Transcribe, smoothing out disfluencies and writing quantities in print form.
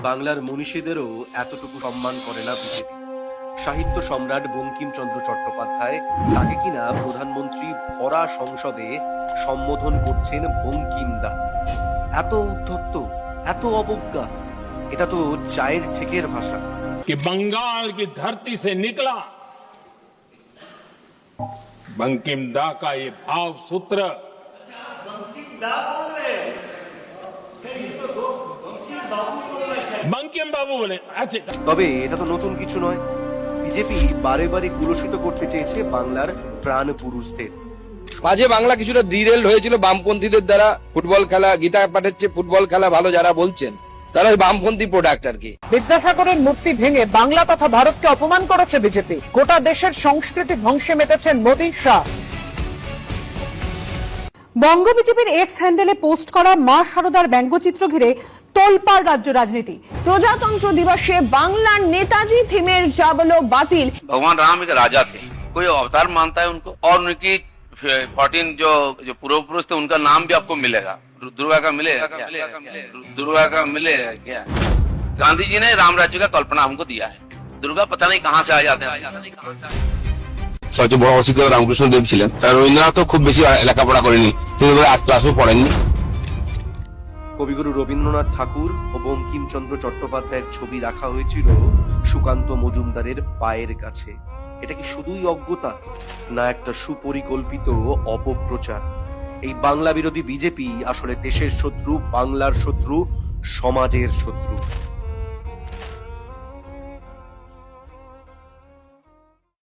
বাংলার মনীষীদেরও এতটুকু সম্মান করে না বিজেপি। সাহিত্য সম্রাট বঙ্কিমচন্দ্র চট্টোপাধ্যায় তাকে কিনা প্রধানমন্ত্রী ভরা সংসদে সম্বোধন করছেন বঙ্কিমদা। এত উদ্ধত্ত, এত অবজ্ঞা, এটা তো চায়ের ঠেকের ভাষা। कि बंगाल की धरती से निकला बंकिम दा का ये भाव सूत्र। बंकिम बाबू बोले। अच्छा, তবে এটা তো নতুন কিছু নয়। বিজেপি বারে বারে কুলসিত করতে চেয়েছে বাংলার প্রাণ পুরুষদের। মাঝে বাংলা কিছুটা ডিরেল হয়েছিল বামপন্থীদের দ্বারা। ফুটবল খেলা, গীতা পাঠের চেয়ে ফুটবল খেলা ভালো যারা বলছেন, তারা ওই বামপন্থী প্রোডাক্ট আর কি। বিদ্যাসাগরের মূর্তি ভেঙে বাংলা তথা ভারতকে অপমান করেছে বিজেপি। গোটা দেশের সংস্কৃতি ধ্বংসে মেতেছেন মোদী শাহ। বঙ্গ বিজেপির এক্স হ্যান্ডেলে পোস্ট করা মা শারদার ব্যঙ্গচিত্র ঘিরে তোলপাড় রাজ্য রাজনীতি। প্রজাতন্ত্র দিবসে বাংলার নেতাজি থিমের जाबलो बातिल। भगवान राम एक राजा थे, कोई अवतार मानता है उनको, और उनकी 14 जो पूर्व पुरुष थे उनका नाम भी आपको मिलेगा। दुर्गा का मिलेगा क्या? दुर्गा का मिलेगा क्या? गांधी जी ने राम राज्य का कल्पना हमको दिया है। दुर्गा पता नहीं कहाँ से आ जाते हैं। সবচেয়ে বড় অশিক্ষিত রামকৃষ্ণ দেব ছিলেন। তার রবীন্দ্রনাথও খুব বেশি লেখাপড়া করেনি, তিনি 8 ক্লাসও পড়েননি। কবিগুরু রবীন্দ্রনাথ ঠাকুর ও বঙ্কিমচন্দ্র চট্টোপাধ্যায়ের ছবি রাখা হয়েছিল সুকান্ত মজুমদারের পায়ের কাছে। এটা কি শুধুই অজ্ঞতা, না একটা সুপরিকল্পিত অপপ্রচার? এই বাংলা বিরোধী বিজেপি আসলে দেশের শত্রু, বাংলার শত্রু, সমাজের শত্রু।